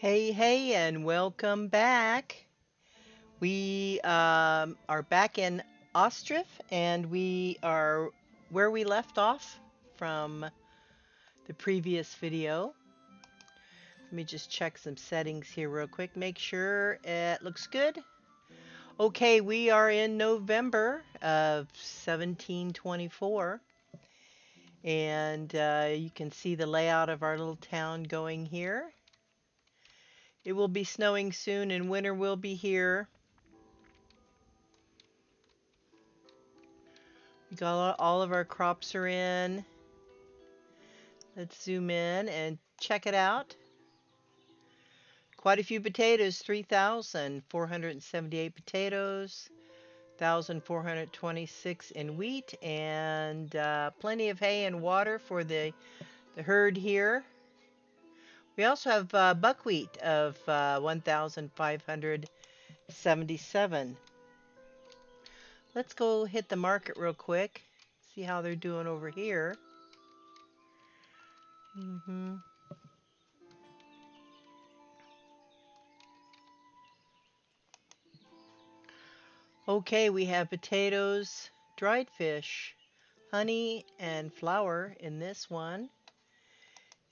Hey, and welcome back. We are back in Ostriv, and we are where we left off from the previous video. Let me just check some settings here real quick, make sure it looks good. Okay, we are in November of 1724, and you can see the layout of our little town going here. It will be snowing soon, and winter will be here. We got all of our crops are in. Let's zoom in and check it out. Quite a few potatoes, 3,478 potatoes, 1,426 in wheat, and plenty of hay and water for the herd here. We also have buckwheat of 1,577. Let's go hit the market real quick, see how they're doing over here. Okay, we have potatoes, dried fish, honey, and flour in this one.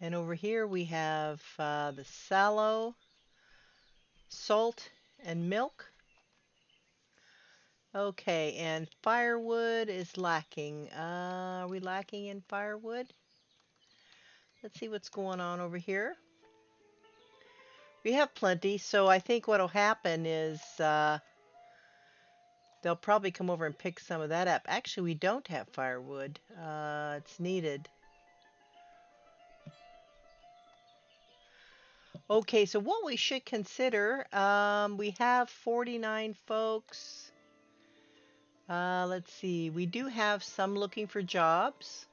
And over here we have the sallow, salt, and milk. Okay, and firewood is lacking. Are we lacking in firewood? Let's see what's going on over here. We have plenty, so I think what'll happen is they'll probably come over and pick some of that up. Actually, we don't have firewood. It's needed. Okay, so what we should consider, we have 49 folks. Let's see, we do have some looking for jobs.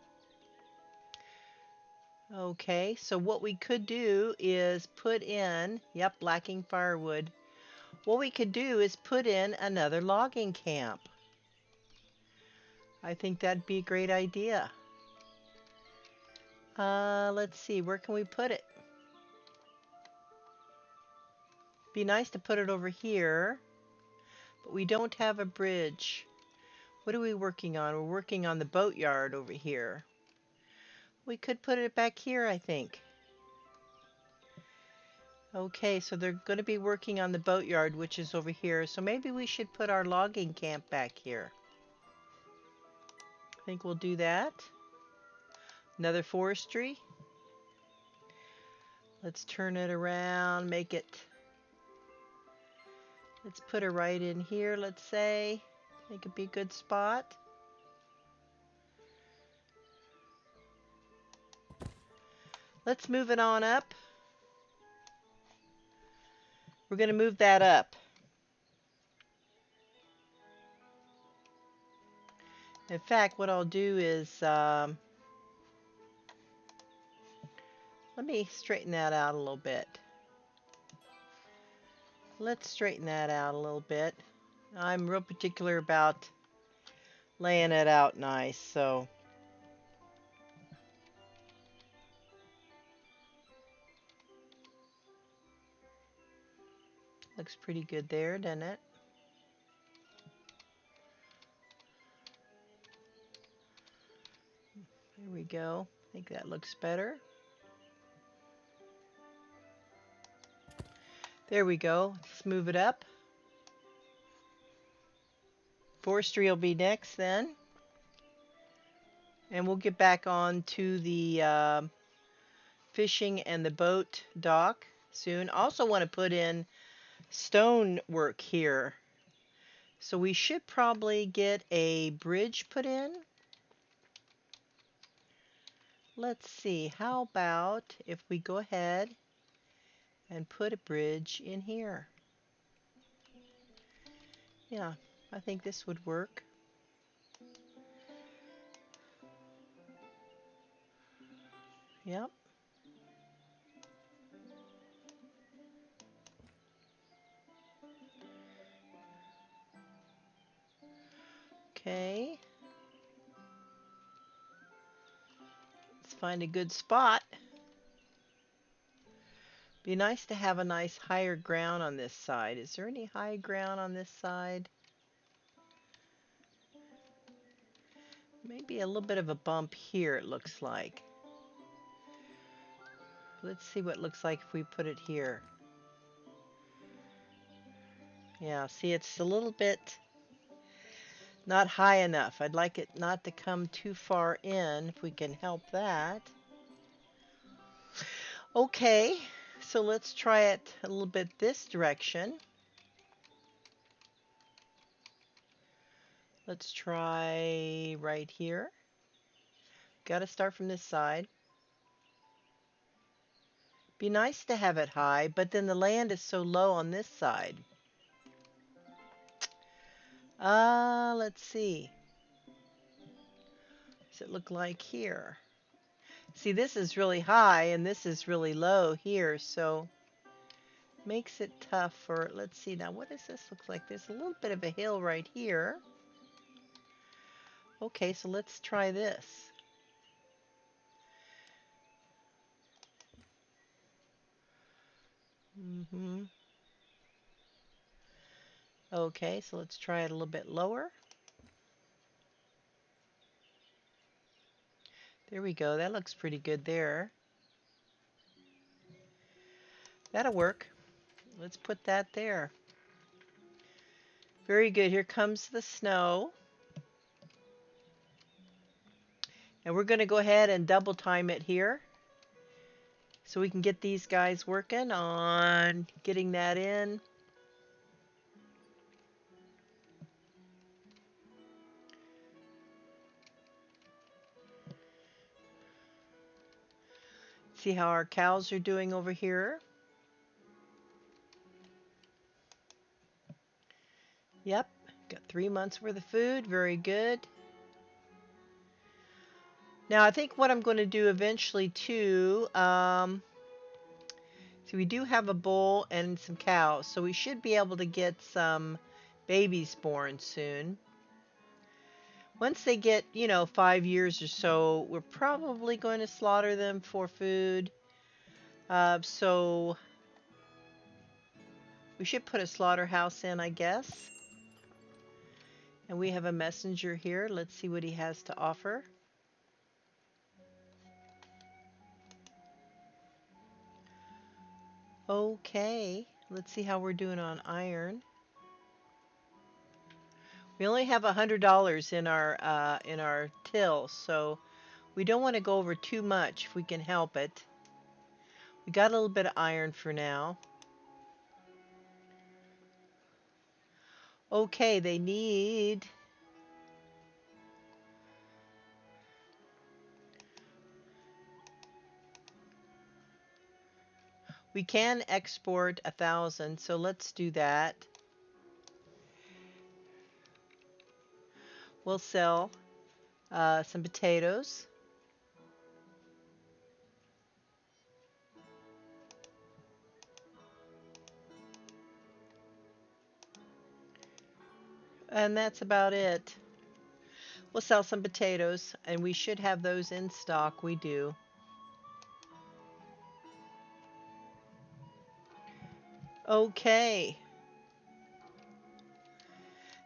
Okay, so what we could do is put in, yep, lacking firewood. What we could do is put in another logging camp. I think that'd be a great idea. Let's see, where can we put it? Be nice to put it over here, but we don't have a bridge. What are we working on? We're working on the boatyard over here. We could put it back here, I think. Okay, so they're going to be working on the boatyard, which is over here. So maybe we should put our logging camp back here. I think we'll do that. Another forestry. Let's turn it around, make it... Let's put it right in here, let's say. Make it be a good spot. Let's move it on up. We're going to move that up. In fact, what I'll do is, let me straighten that out a little bit. Let's straighten that out a little bit. I'm real particular about laying it out nice, so. Looks pretty good there, doesn't it? There we go. I think that looks better. There we go. Let's move it up. Forestry will be next then. And we'll get back on to the fishing and the boat dock soon. Also want to put in stone work here. So we should probably get a bridge put in. Let's see, how about if we go ahead and put a bridge in here? Yeah, I think this would work. Yep. Okay. Let's find a good spot. Be nice to have a nice higher ground on this side. Is there any high ground on this side? Maybe a little bit of a bump here, it looks like. Let's see what it looks like if we put it here. Yeah, see, it's a little bit not high enough. I'd like it not to come too far in if we can help that. Okay, so let's try it a little bit this direction. Let's try right here. Got to start from this side. Be nice to have it high, but then the land is so low on this side. Let's see. Does it look like here? See, this is really high and this is really low here, so makes it tough for, let's see now, what does this look like? There's a little bit of a hill right here. Okay, so let's try this. Okay, so let's try it a little bit lower. There we go. That looks pretty good there. That'll work. Let's put that there. Very good. Here comes the snow. And we're going to go ahead and double time it here so we can get these guys working on getting that in. See how our cows are doing over here. Yep, got 3 months worth of food. Very good. Now I think what I'm going to do eventually too, so we do have a bull and some cows, so we should be able to get some babies born soon. Once they get, 5 years or so, we're probably going to slaughter them for food. So we should put a slaughterhouse in, I guess. And we have a messenger here. Let's see what he has to offer. Okay, let's see how we're doing on iron. We only have $100 in our till, so we don't want to go over too much if we can help it. We got a little bit of iron for now. Okay, they need we can export 1,000, so let's do that. We'll sell some potatoes. And that's about it. We'll sell some potatoes, and we should have those in stock. We do. Okay.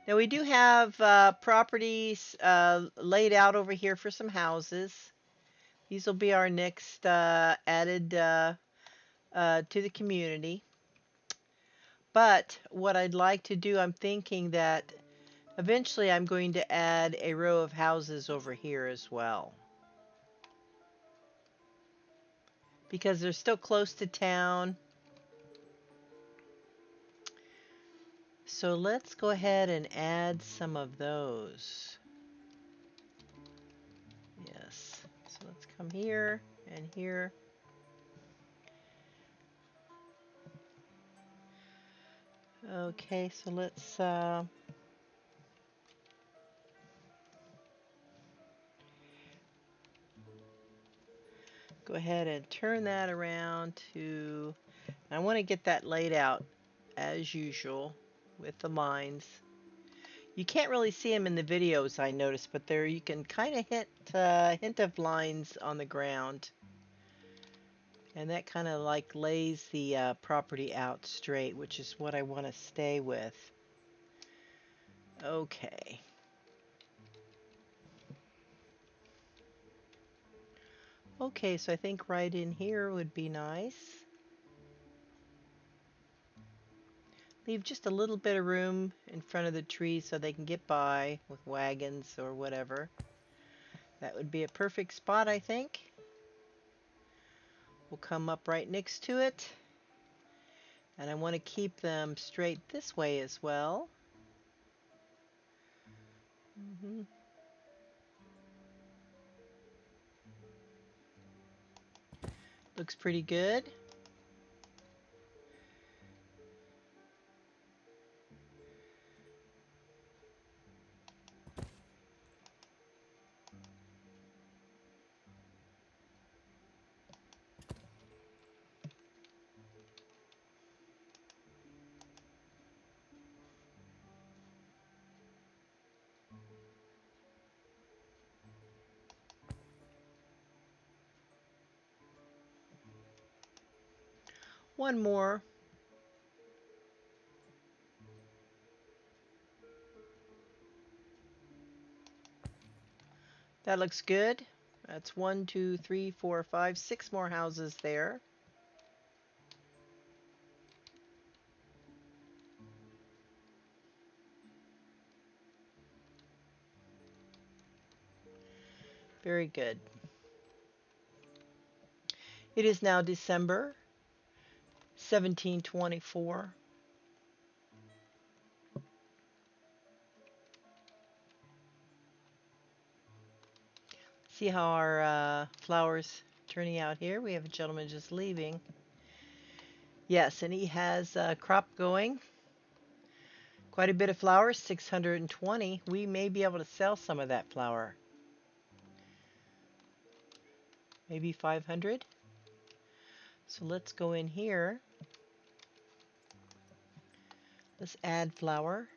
Now we do have properties laid out over here for some houses. These will be our next added to the community. But what I'd like to do, I'm thinking that eventually I'm going to add a row of houses over here as well. Because they're still close to town. So let's go ahead and add some of those. Yes. So let's come here and here. Okay, so let's go ahead and turn that around to, I want to get that laid out as usual with the lines. You can't really see them in the videos, I noticed, but there you can kind of hint of lines on the ground. And that kind of like lays the property out straight, which is what I want to stay with. Okay. Okay, so I think right in here would be nice. Leave just a little bit of room in front of the tree so they can get by with wagons or whatever. That would be a perfect spot, I think. We'll come up right next to it. And I want to keep them straight this way as well. Looks pretty good. One more. That looks good. That's 1, 2, 3, 4, 5, 6 more houses there. Very good. It is now December 1724. See how our flowers turning out here. We have a gentleman just leaving. Yes, and he has a crop going. Quite a bit of flowers, 620. We may be able to sell some of that flour. Maybe 500. So let's go in here. Let's add flour.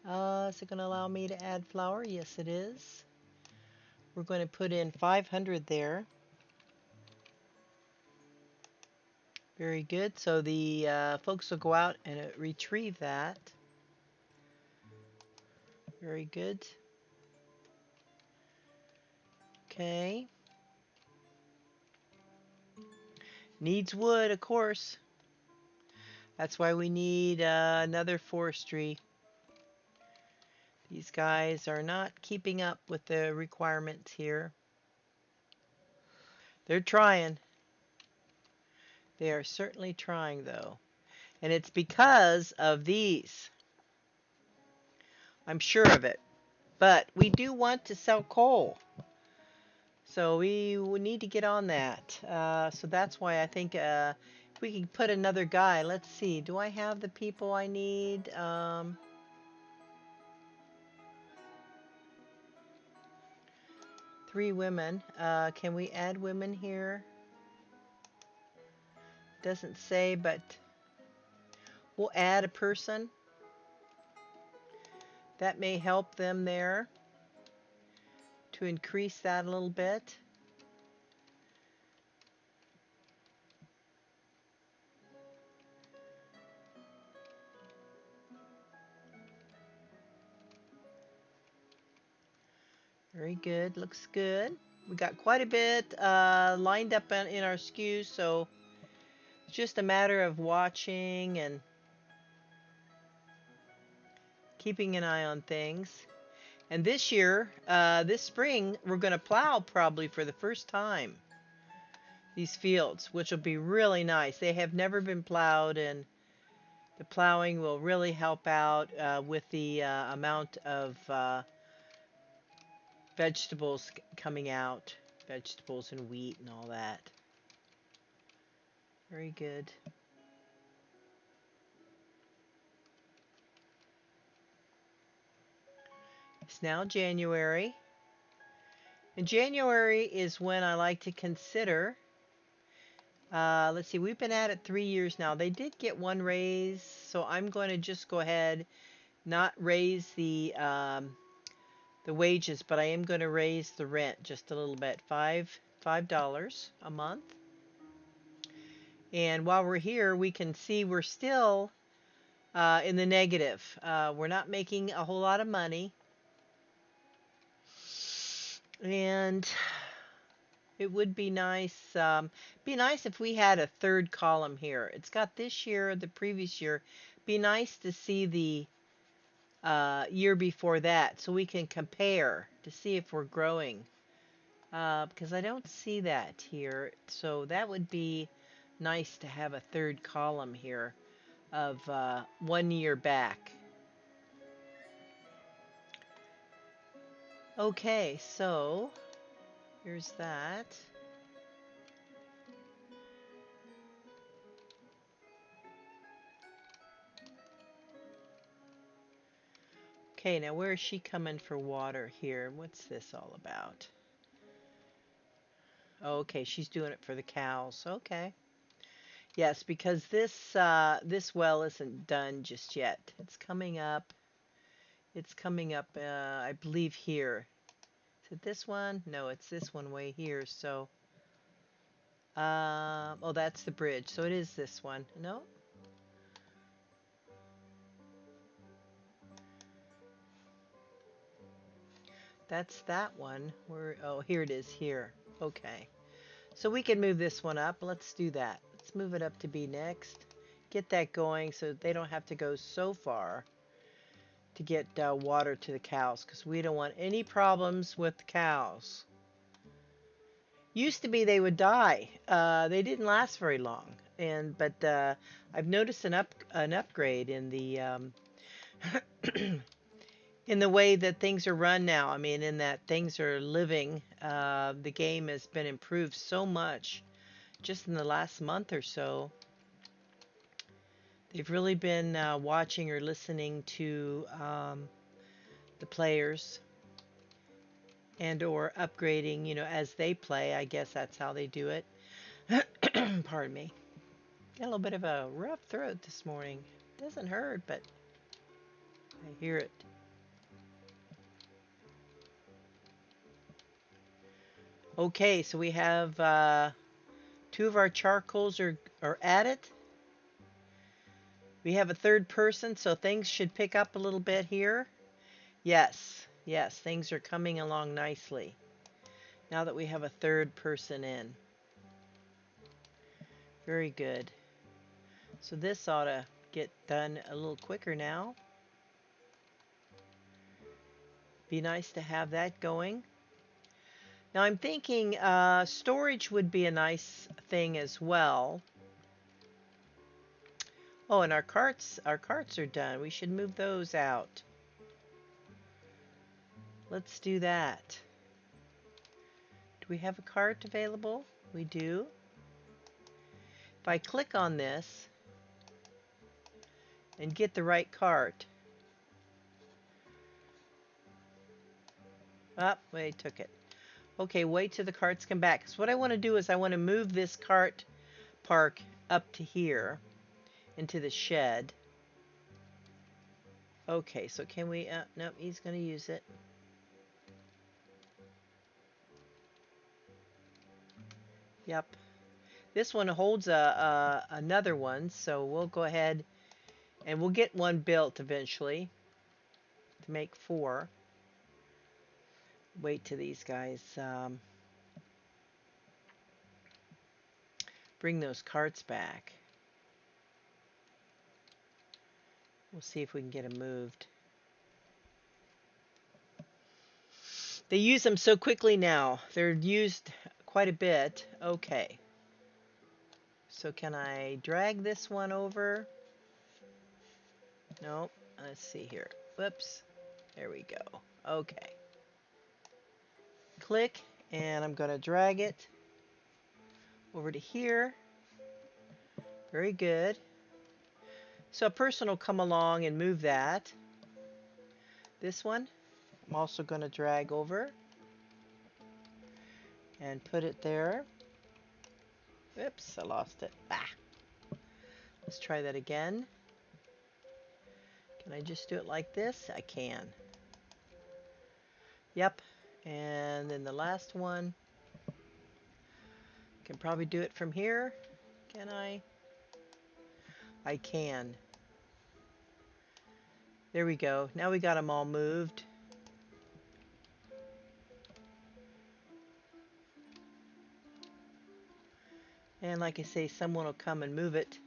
Is it going to allow me to add flour? Yes, it is. We're going to put in 500 there. Very good. So the folks will go out and retrieve that. Very good. Okay. Needs wood, of course. That's why we need another forestry. These guys are not keeping up with the requirements here. They're trying. They are certainly trying, though. And it's because of these. I'm sure of it. But we do want to sell coal. So we need to get on that. So that's why I think if we can put another guy. Let's see. Do I have the people I need? 3 women. Can we add women here? Doesn't say, but we'll add a person. That may help them there to increase that a little bit. Very good. Looks good. We got quite a bit lined up in our skews, so it's just a matter of watching and keeping an eye on things. And this year, this spring, we're going to plow probably for the first time these fields, which will be really nice. They have never been plowed, and the plowing will really help out with the amount of vegetables coming out, vegetables and wheat and all that. Very good. It's now January. And January is when I like to consider. Let's see, we've been at it 3 years now. They did get one raise, so I'm going to just go ahead, not raise the wages, but I am going to raise the rent just a little bit, 5 $5 a month. And while we're here, we can see we're still in the negative. We're not making a whole lot of money. And it would be nice, if we had a third column here. It's got this year, the previous year. Be nice to see the year before that so we can compare to see if we're growing. Because I don't see that here. So that would be nice to have a third column here of 1 year back. Okay, so here's that. Okay, now where is she coming for water here? What's this all about? Oh, okay, she's doing it for the cows. Okay. Yes, because this well isn't done just yet. It's coming up. It's coming up, I believe here. Is it this one? No, it's this one way here. So, oh, that's the bridge. So it is this one. No? That's that one. Oh, here it is here. Okay. So we can move this one up. Let's do that. Let's move it up to be next. Get that going so they don't have to go so far to get water to the cows because we don't want any problems with the cows. Used to be they would die. They didn't last very long. But I've noticed an upgrade in the in the way that things are run now. I mean, in that things are living. The game has been improved so much just in the last month or so. They've really been watching or listening to the players and or upgrading, as they play. I guess that's how they do it. Pardon me. Got a little bit of a rough throat this morning. Doesn't hurt, but I hear it. Okay, so we have 2 of our charcoals are at it. We have a third person, so things should pick up a little bit here. Yes, yes, things are coming along nicely now that we have a third person in. Very good. So this ought to get done a little quicker now. Be nice to have that going. Now I'm thinking storage would be a nice thing as well. Oh, and our carts are done. We should move those out. Let's do that. Do we have a cart available? We do. If I click on this and get the right cart. Oh, wait, took it. Okay, wait till the carts come back. So what I want to do is I want to move this cart park up to here into the shed. Okay, so can we, nope, he's going to use it. Yep. This one holds another one, so we'll go ahead and we'll get one built eventually to make 4. Wait till these guys bring those carts back. We'll see if we can get them moved. They use them so quickly now. They're used quite a bit. Okay. So can I drag this one over? Nope. Let's see here. Whoops. There we go. Okay. Click, and I'm going to drag it over to here. Very good. So a person will come along and move that. This one, I'm also going to drag over and put it there. Oops, I lost it. Ah. Let's try that again. Can I just do it like this? I can. Yep. And then the last one. Can probably do it from here. Can I? I can. There we go. Now we got them all moved. And like I say, someone will come and move it.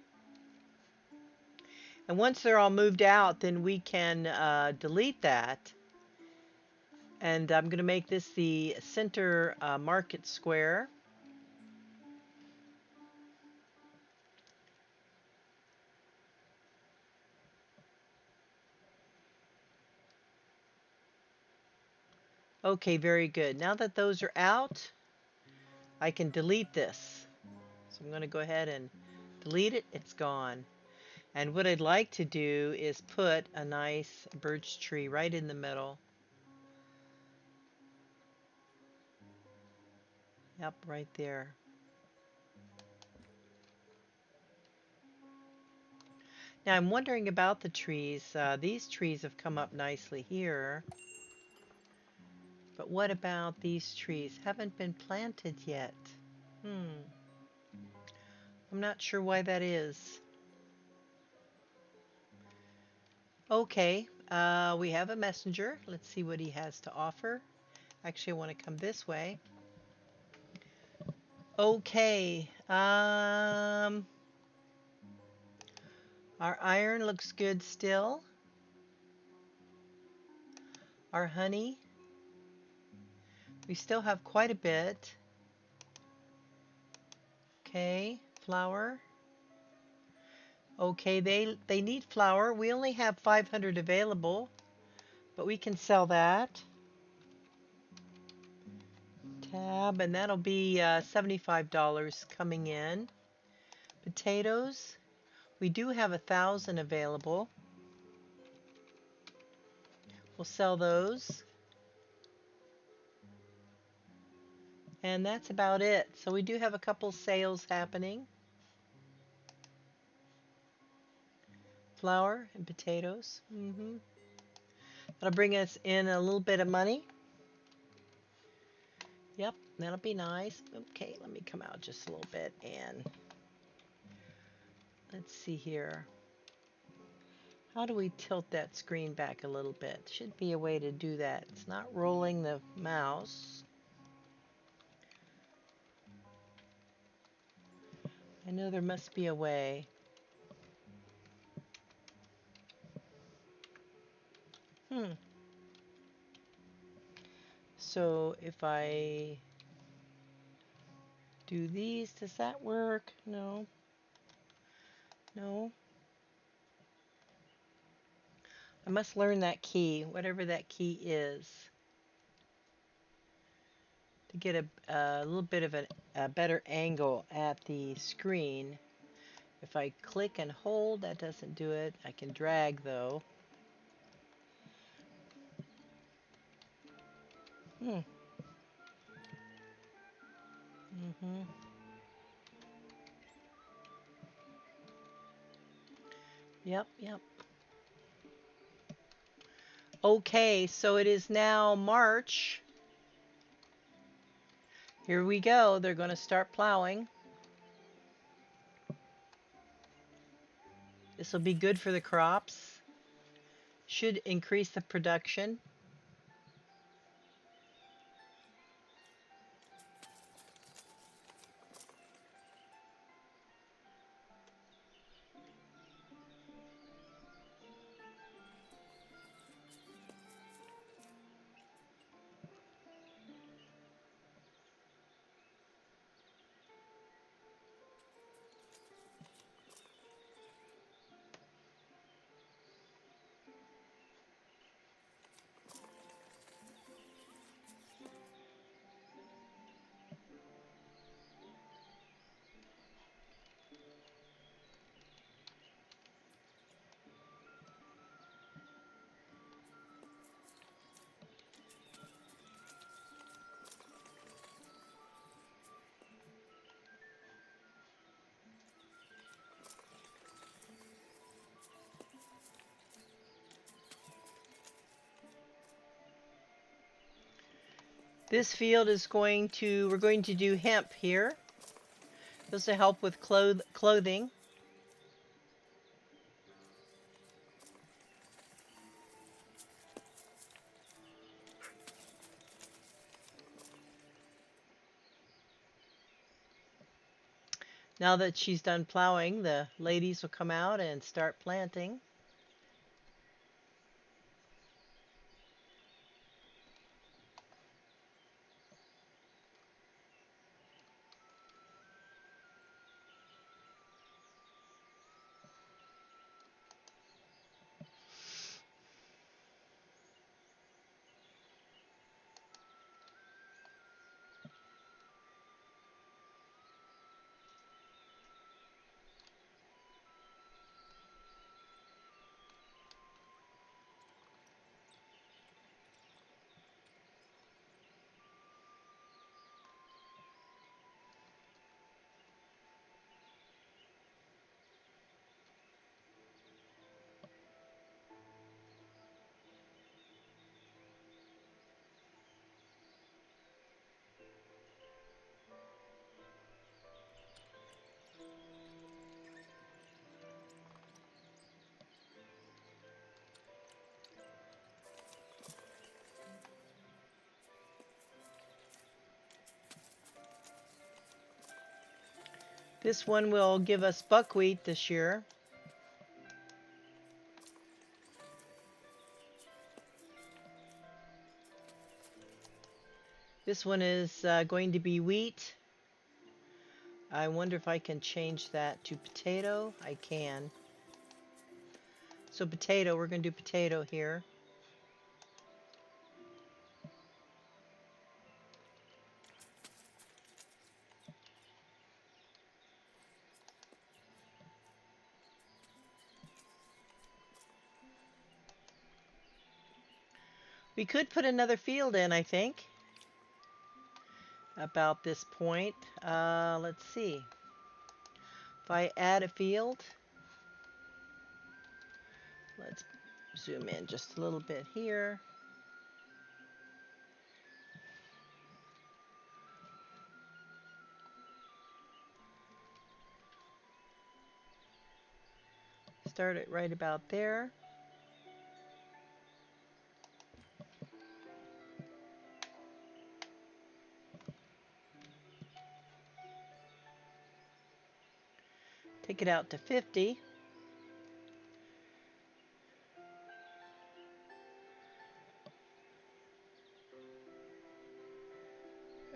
And once they're all moved out, then we can delete that. And I'm going to make this the center market square. Okay, very good. Now that those are out, I can delete this. So I'm going to go ahead and delete it. It's gone. And what I'd like to do is put a nice birch tree right in the middle. Yep, right there. Now I'm wondering about the trees. These trees have come up nicely here. But what about these trees? Haven't been planted yet. I'm not sure why that is. Okay, we have a messenger. Let's see what he has to offer. Actually, I want to come this way. Okay, our iron looks good still. Our honey, we still have quite a bit. Okay, flour. Okay, they need flour. We only have 500 available, but we can sell that. Tab, and that'll be $75 coming in. Potatoes, we do have 1,000 available. We'll sell those. And that's about it. So we do have a couple sales happening. Flour and potatoes. That'll bring us in a little bit of money. Yep, that'll be nice. Okay, let me come out just a little bit and let's see here. How do we tilt that screen back a little bit? Should be a way to do that. It's not rolling the mouse. I know there must be a way. So if I do these, does that work? No. No. I must learn that key, whatever that key is, to get a little bit of a better angle at the screen. If I click and hold, that doesn't do it. I can drag though. Yep. Okay, so it is now March. Here we go. They're going to start plowing. This will be good for the crops. Should increase the production. This field is we're going to do hemp here. Those to help with clothing. Now that she's done plowing, the ladies will come out and start planting. This one will give us buckwheat this year. This one is going to be wheat. I wonder if I can change that to potato. I can. So potato, we're going to do potato here. We could put another field in, I think, about this point. Let's see. If I add a field, let's zoom in just a little bit here. Start it right about there. Take it out to 50.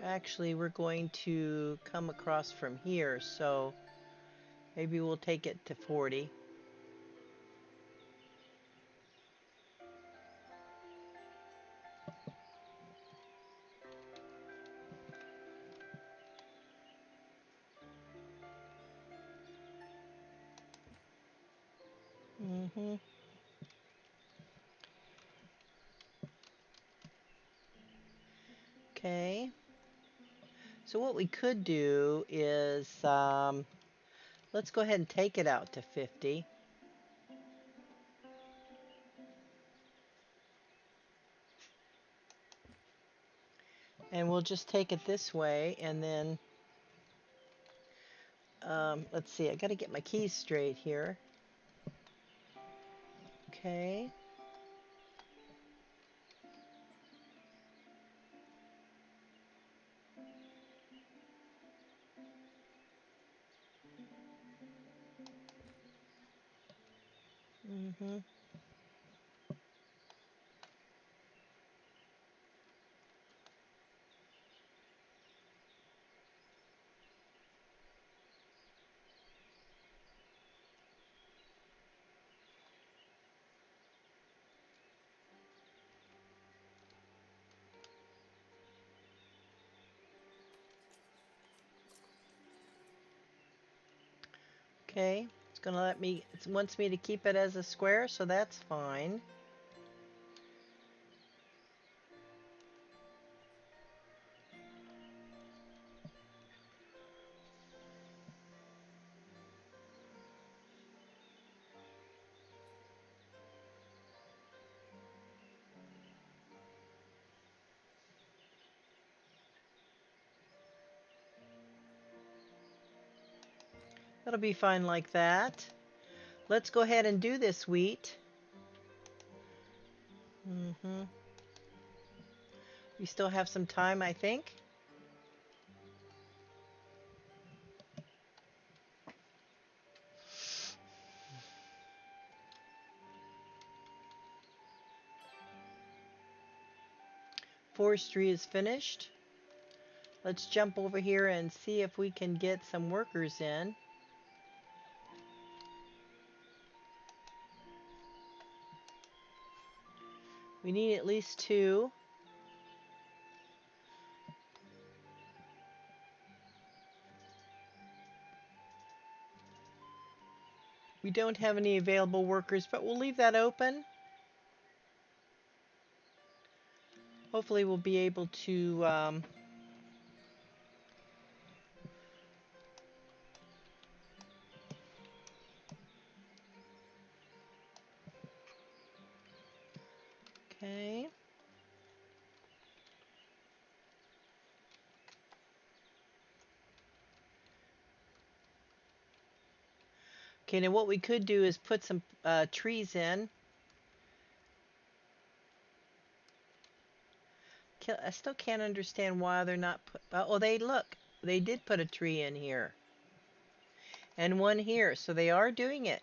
Actually, we're going to come across from here, so maybe we'll take it to 40. Mm-hmm. Okay. So what we could do is, let's go ahead and take it out to 50. And we'll just take it this way, and then, let's see, I got to get my keys straight here. Okay. Mm-hmm. Okay. It's gonna let me, it wants me to keep it as a square, so that's fine. That'll be fine like that. Let's go ahead and do this wheat. Mm-hmm. We still have some time, I think. Forestry is finished. Let's jump over here and see if we can get some workers in. We need at least 2. We don't have any available workers, but we'll leave that open. Hopefully we'll be able to okay. Okay, now what we could do is put some trees in. I still can't understand why they're not put, oh, they did put a tree in here. And one here, so they are doing it.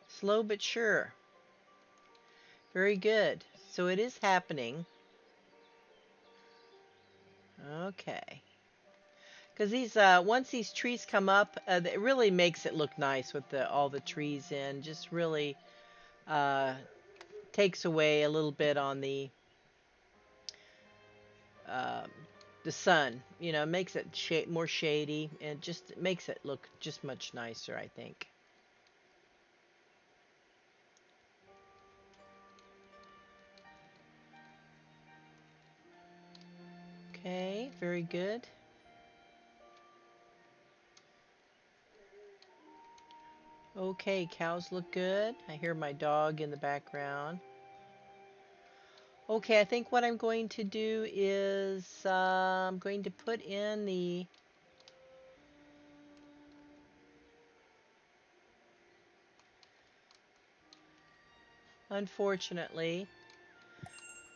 Slow but sure. Very good. So it is happening. Okay. Because once these trees come up, it really makes it look nice with all the trees in. Just really uh, takes away a little bit on um, the sun. You know, makes it more shady, and just makes it look just much nicer, I think. Okay, very good. Okay, cows look good. I hear my dog in the background. Okay, I think what I'm going to do is I'm going to put in unfortunately,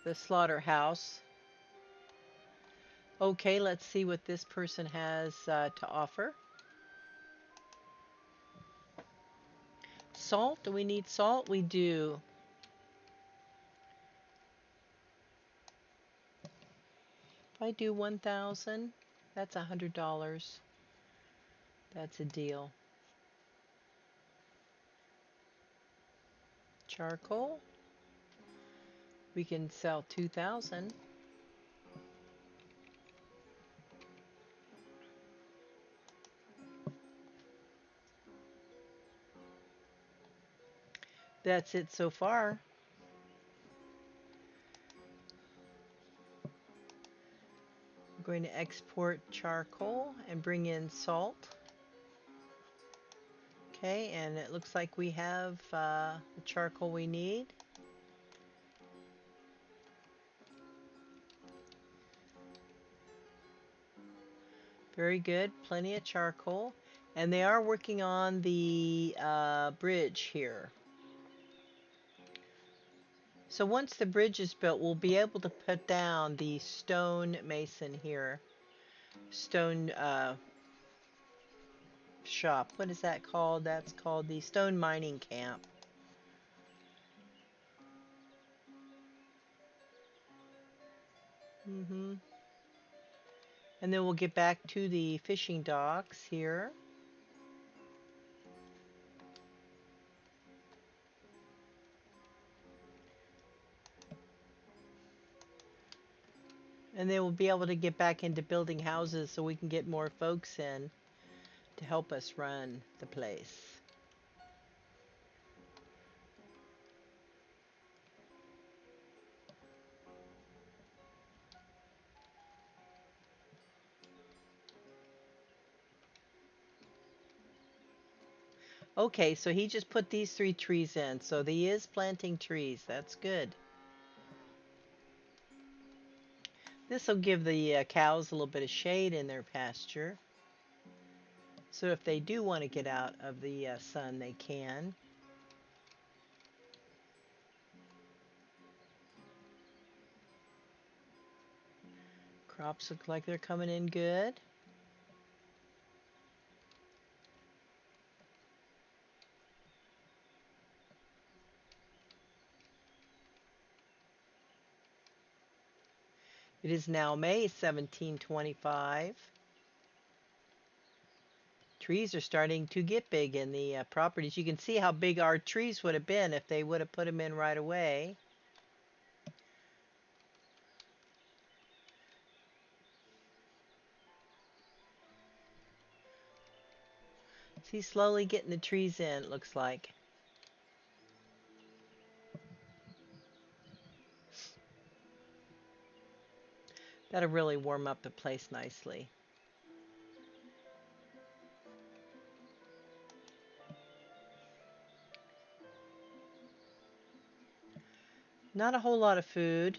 the slaughterhouse. Okay, let's see what this person has to offer. Salt? Do we need salt? We do. If I do 1,000, that's $100. That's a deal. Charcoal? We can sell 2,000. That's it so far. I'm going to export charcoal and bring in salt. Okay, and it looks like we have the charcoal we need. Very good, plenty of charcoal. And they are working on the bridge here. So once the bridge is built, we'll be able to put down the stone mason here. Stone shop. What is that called? That's called the stone mining camp. Mm-hmm. And then we'll get back to the fishing docks here. And then we'll be able to get back into building houses so we can get more folks in to help us run the place. Okay, so he just put these 3 trees in. So he is planting trees. That's good. This will give the cows a little bit of shade in their pasture. So if they do want to get out of the sun, they can. Crops look like they're coming in good. It is now May 1725. Trees are starting to get big in the properties. You can see how big our trees would have been if they would have put them in right away. See, slowly getting the trees in, it looks like. That'll really warm up the place nicely. Not a whole lot of food.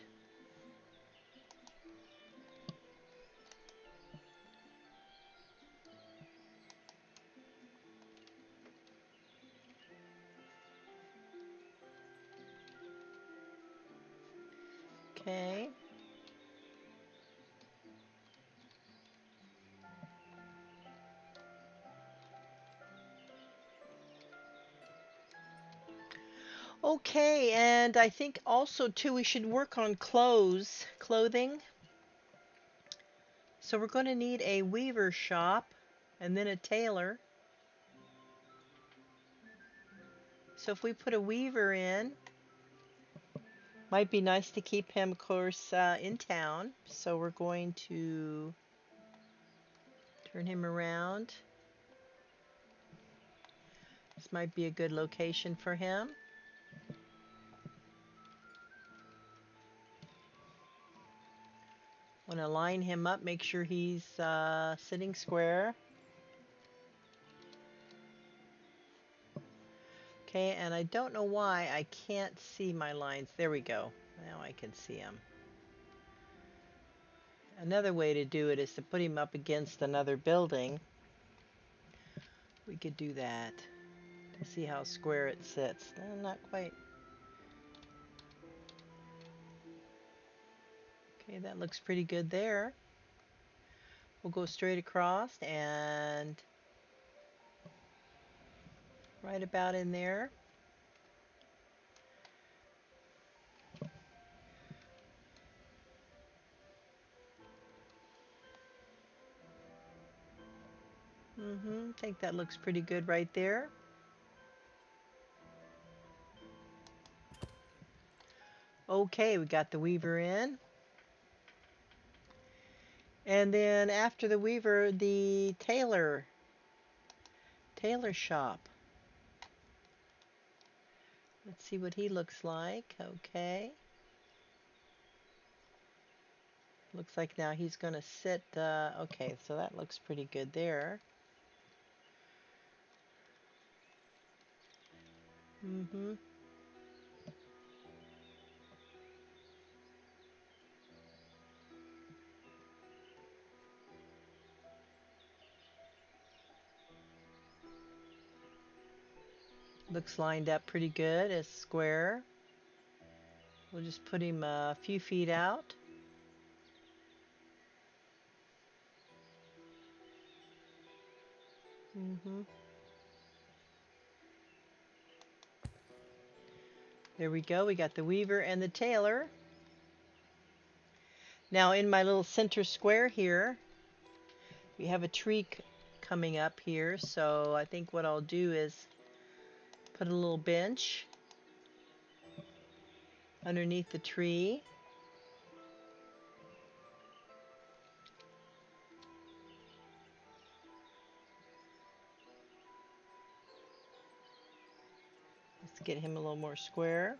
Okay. Okay, and I think also too we should work on clothing. So we're going to need a weaver shop and then a tailor. So if we put a weaver in, might be nice to keep him, of course, in town. So we're going to turn him around. This might be a good location for him. Want to line him up, make sure he's sitting square. Okay, and I don't know why I can't see my lines. There we go. Now I can see them. Another way to do it is to put him up against another building. We could do that to see how square it sits. Not quite. Okay, that looks pretty good there. We'll go straight across and right about in there. I think that looks pretty good right there. Okay, we got the weaver in. And then after the weaver, the tailor shop. Let's see what he looks like. Okay. Looks like now he's going to sit. Okay, so that looks pretty good there. Looks lined up pretty good as square. We'll just put him a few feet out. There we go. We got the weaver and the tailor. Now in my little center square here, we have a tree coming up here. So I think what I'll do is put a little bench underneath the tree. Let's get him a little more square.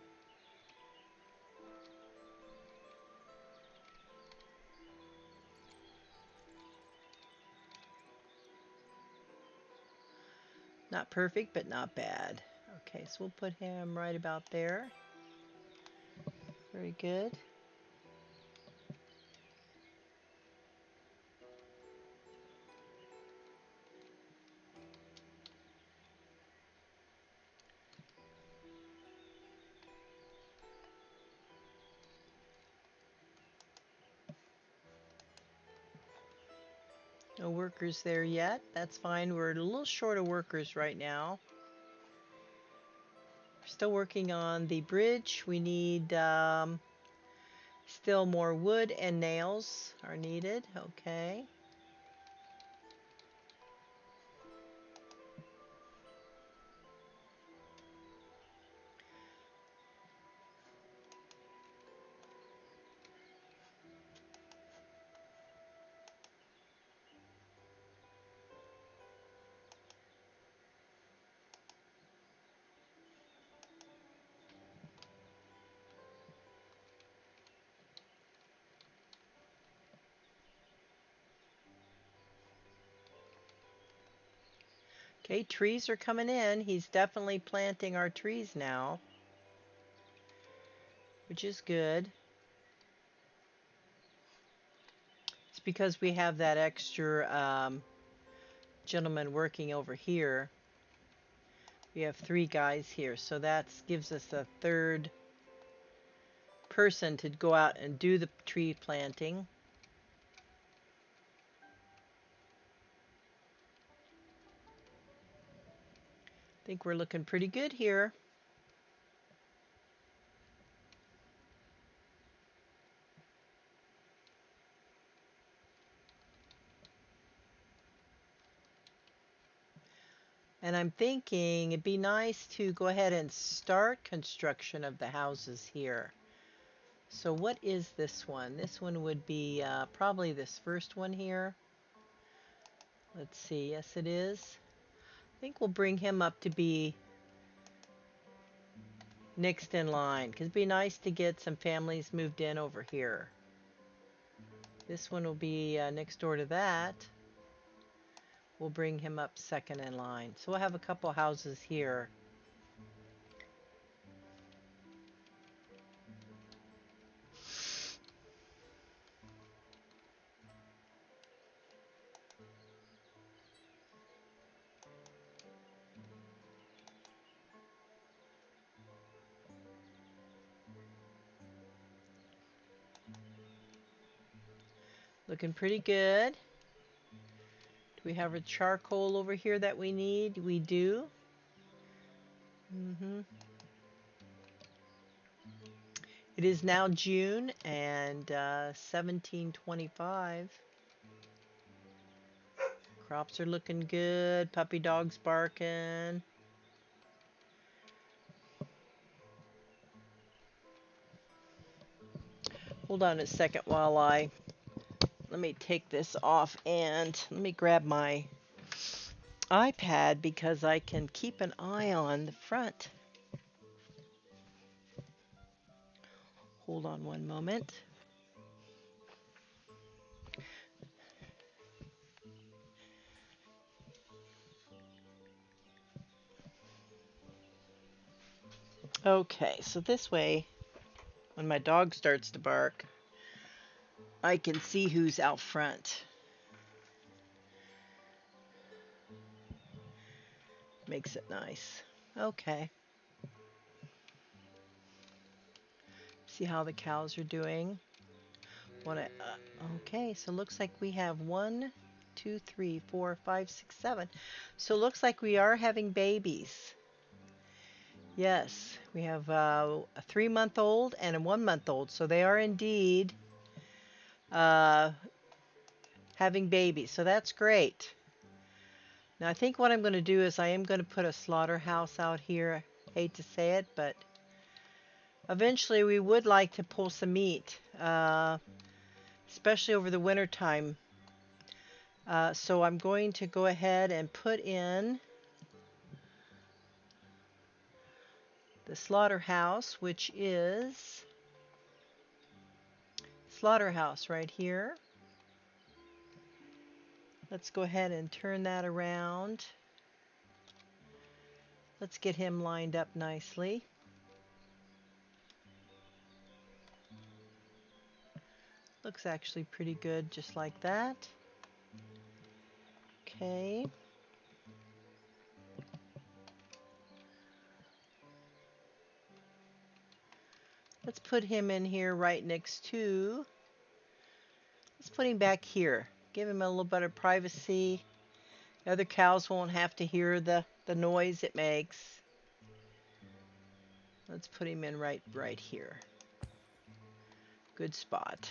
Not perfect, but not bad. Okay, so we'll put him right about there. Very good. No workers there yet. That's fine. We're a little short of workers right now. We're still working on the bridge. We need still more wood and nails are needed. Okay. Okay, trees are coming in. He's definitely planting our trees now, which is good. It's because we have that extra gentleman working over here. We have 3 guys here, so that gives us a third person to go out and do the tree planting. I think we're looking pretty good here. And I'm thinking it'd be nice to go ahead and start construction of the houses here. So what is this one? This one would be probably this first one here. Let's see. Yes, it is. I think we'll bring him up to be next in line, because it'd be nice to get some families moved in over here. This one will be next door to that. We'll bring him up second in line. So we'll have a couple houses here. Looking pretty good. Do we have a charcoal over here that we need? We do. It is now June and 1725. Crops are looking good. Puppy dog's barking. Hold on a second while let me take this off and let me grab my iPad because I can keep an eye on the front. Hold on one moment. Okay, so this way, when my dog starts to bark, I can see who's out front. Makes it nice. Okay. See how the cows are doing. Okay, so looks like we have 1, 2, 3, 4, 5, 6, 7. So looks like we are having babies. Yes, we have a 3-month-old and a 1-month-old. So they are indeed having babies. So that's great. Now I think what I'm going to do is I am going to put a slaughterhouse out here. Hate to say it, but eventually we would like to pull some meat, especially over the winter time. So I'm going to go ahead and put in the slaughterhouse, which is slaughterhouse right here. Let's go ahead and turn that around. Let's get him lined up nicely. Looks actually pretty good just like that. Okay. Let's put him in here right next to, let's put him back here. Give him a little bit of privacy. The other cows won't have to hear the noise it makes. Let's put him in right here. Good spot.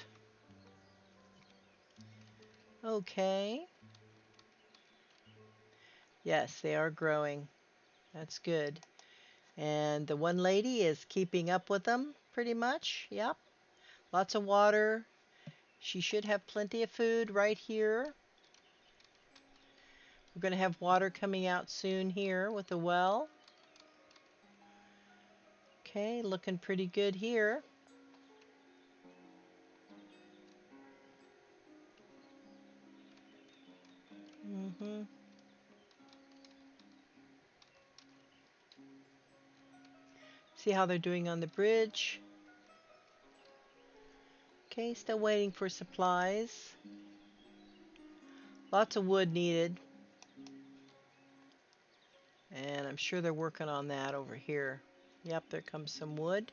Okay. Yes, they are growing. That's good. And the one lady is keeping up with them pretty much. Yep. Lots of water. She should have plenty of food right here. We're going to have water coming out soon here with the well. Okay, looking pretty good here. Mm-hmm. See how they're doing on the bridge. Okay, still waiting for supplies. Lots of wood needed. And I'm sure they're working on that over here. Yep, there comes some wood.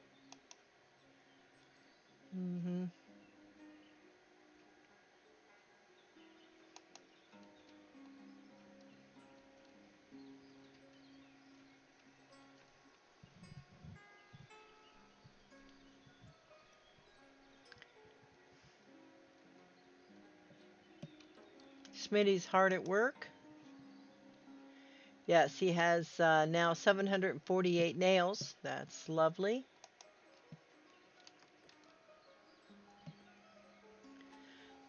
Mm-hmm. Smitty's hard at work. Yes, he has now 748 nails. That's lovely.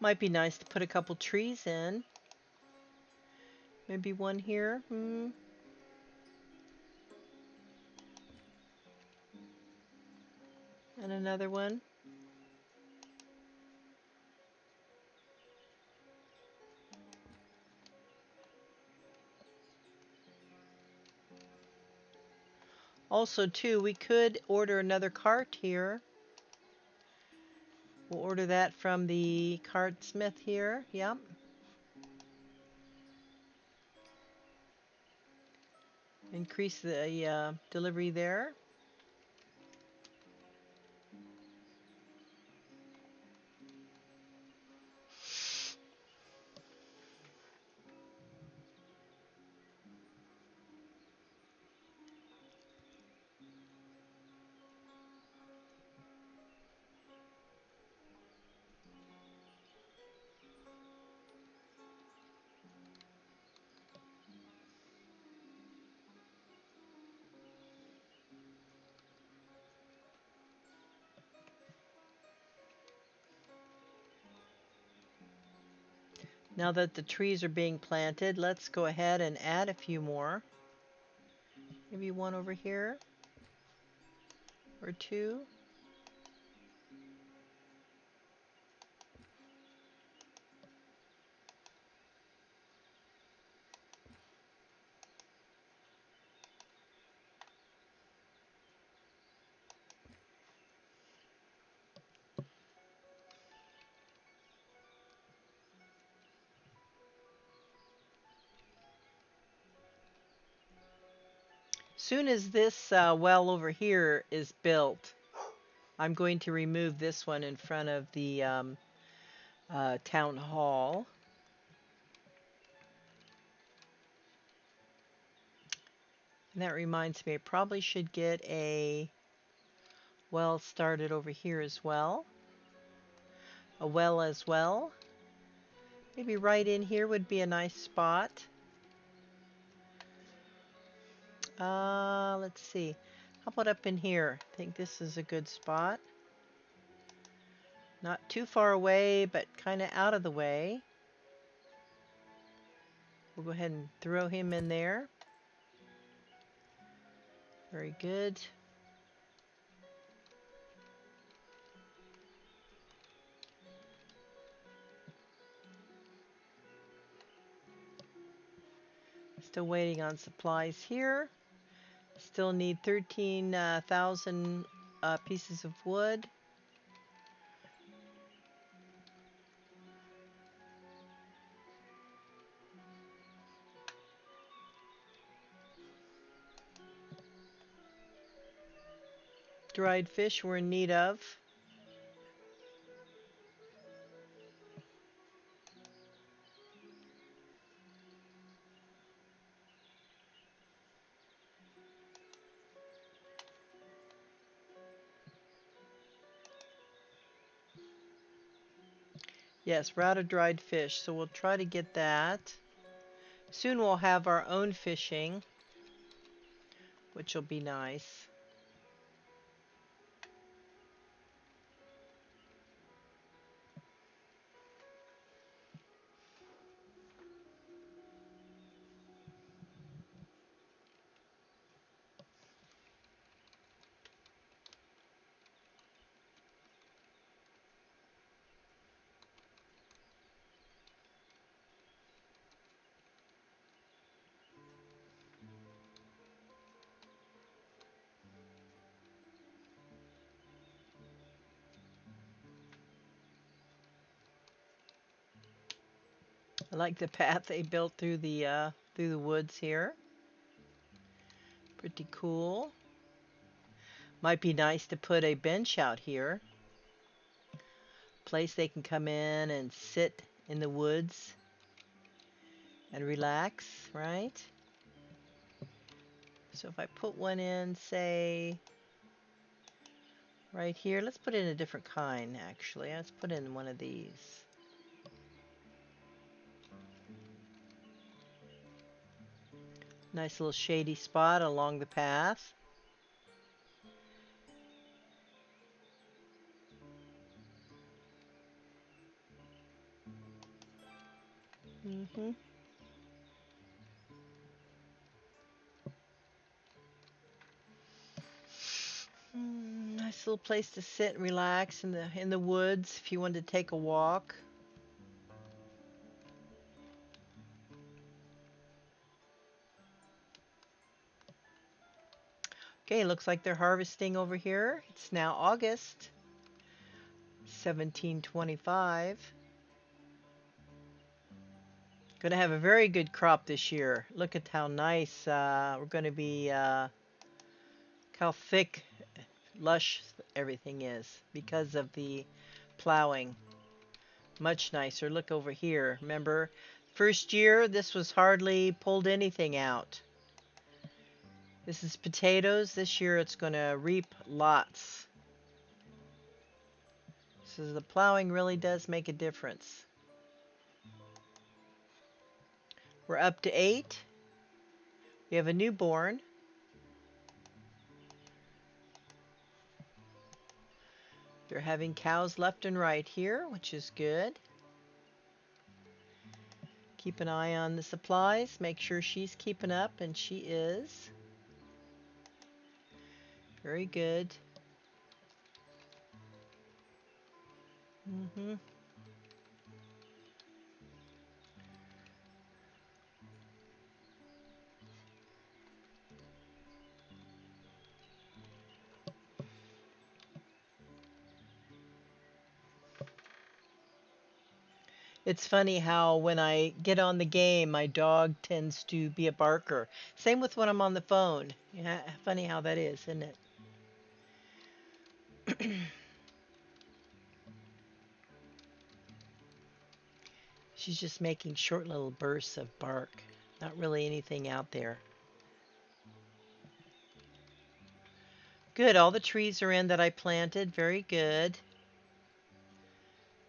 Might be nice to put a couple trees in. Maybe one here. And another one. Also, too, we could order another cart here. We'll order that from the cart smith here. Yep. Increase the delivery there. Now that the trees are being planted, let's go ahead and add a few more. Maybe one over here or two. Soon as this well over here is built, I'm going to remove this one in front of the town hall. And that reminds me, I probably should get a well started over here as well. A well as well. Maybe right in here would be a nice spot. Let's see. How about up in here? I think this is a good spot. Not too far away, but kind of out of the way. We'll go ahead and throw him in there. Very good. Still waiting on supplies here. Still need 13,000 pieces of wood. Dried fish we're in need of. Yes, routed dried fish. So we'll try to get that. Soon we'll have our own fishing, which will be nice. I like the path they built through the woods here. Pretty cool. Might be nice to put a bench out here. Place they can come in and sit in the woods and relax, right? So if I put one in, say, right here, let's put in a different kind, actually. Let's put in one of these. Nice little shady spot along the path. Mm-hmm. Nice little place to sit and relax in the woods if you want to take a walk. Okay, looks like they're harvesting over here. It's now August 1725. Going to have a very good crop this year. Look at how nice we're going to be, how thick, lush everything is because of the plowing. Much nicer. Look over here. Remember, first year this was hardly pulled anything out. This is potatoes. This year it's going to reap lots. So the plowing really does make a difference. We're up to 8. We have a newborn. They're having cows left and right here, which is good. Keep an eye on the supplies. Make sure she's keeping up, and she is. Very good. Mm-hmm. It's funny how when I get on the game, my dog tends to be a barker. Same with when I'm on the phone. Yeah, funny how that is, isn't it? She's just making short little bursts of bark. Not really anything out there. Good, all the trees are in that I planted. Very good.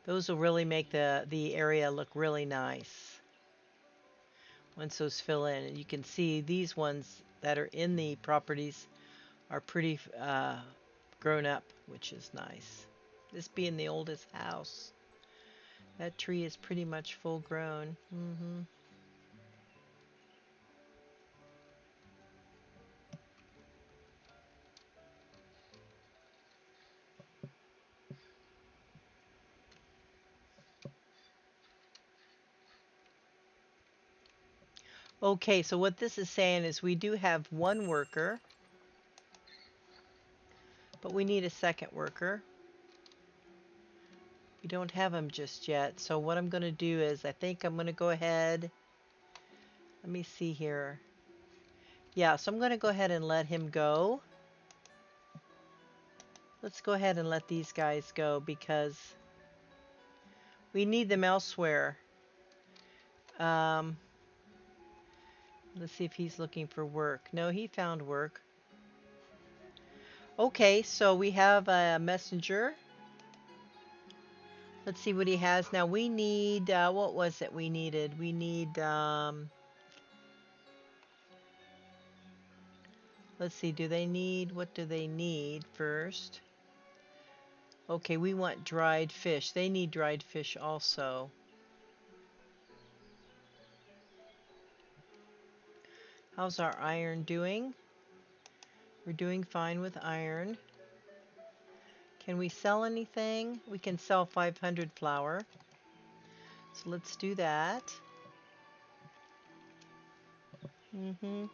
Those will really make the area look really nice once those fill in. And you can see these ones that are in the properties are pretty grown up, which is nice. This being the oldest house, that tree is pretty much full grown. Okay, so what this is saying is we do have one worker, but we need a second worker. We don't have him just yet. So what I'm going to do is I think I'm going to go ahead. Let me see here. Yeah, so I'm going to go ahead and let him go. Let's go ahead and let these guys go because we need them elsewhere. Um, let's see if he's looking for work. No, he found work. Okay, so we have a messenger. Let's see what he has now. We need, what was it we needed? We need, let's see, do they need, what do they need first? Okay, we want dried fish. They need dried fish also. How's our iron doing? We're doing fine with iron. Can we sell anything? We can sell 500 flour. So let's do that. Mm-hmm.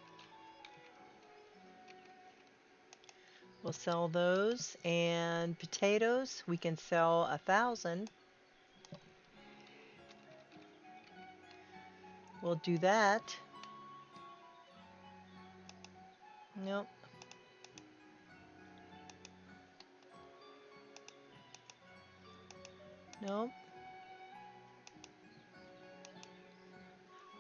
We'll sell those. And potatoes, we can sell 1,000. We'll do that. Nope. Nope.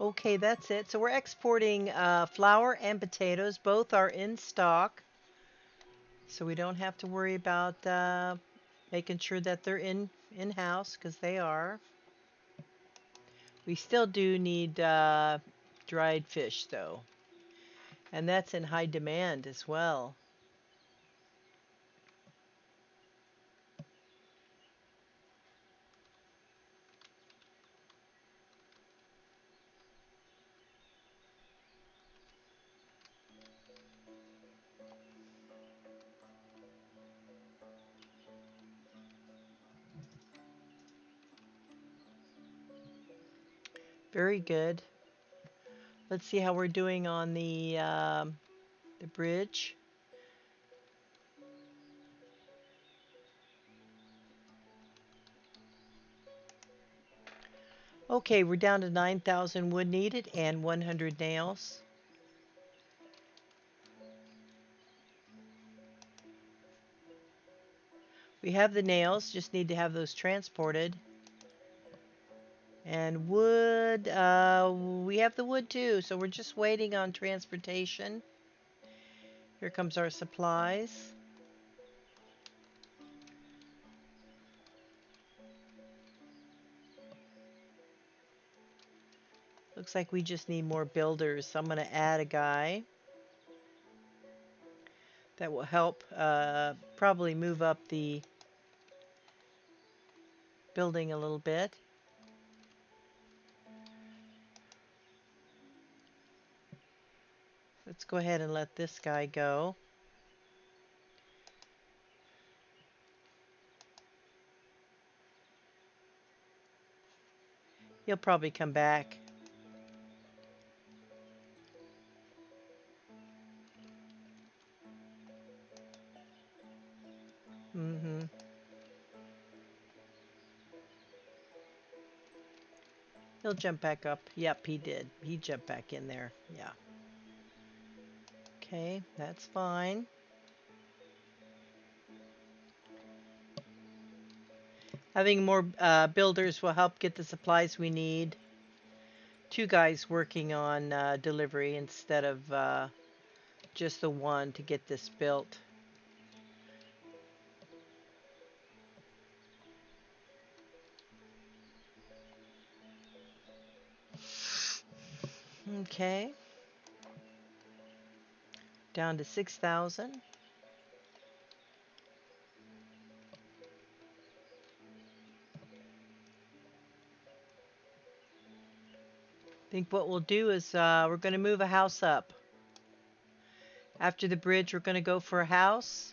Okay, that's it. So we're exporting flour and potatoes. Both are in stock. So we don't have to worry about making sure that they're in-house, because they are. We still do need dried fish, though. And that's in high demand as well. Very good. Let's see how we're doing on the bridge. Okay, we're down to 9,000 wood needed and 100 nails. We have the nails, just need to have those transported. And wood, we have the wood too, so we're just waiting on transportation. Here comes our supplies. Looks like we just need more builders, so I'm going to add a guy. That will help probably move up the building a little bit. Let's go ahead and let this guy go. He'll probably come back. Mm-hmm. He'll jump back up. Yep, he did. He jumped back in there. Yeah. Okay, that's fine. Having more builders will help get the supplies we need. Two guys working on delivery instead of just the one to get this built. Okay. Down to 6,000. I think what we'll do is we're going to move a house up. After the bridge, we're going to go for a house.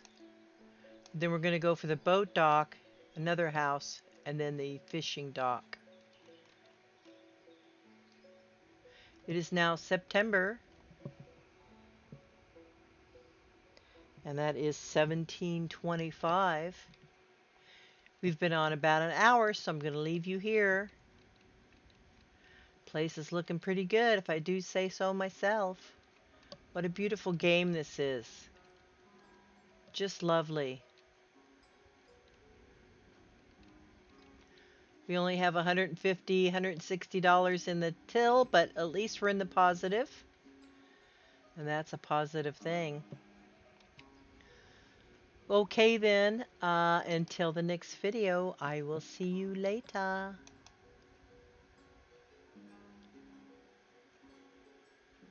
Then we're going to go for the boat dock, another house, and then the fishing dock. It is now September, and that is 1725. We've been on about an hour, so I'm going to leave you here. Place is looking pretty good, if I do say so myself. What a beautiful game this is. Just lovely. We only have $150, $160 in the till, but at least we're in the positive. And that's a positive thing. Okay then, until the next video, I will see you later.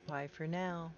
Bye for now.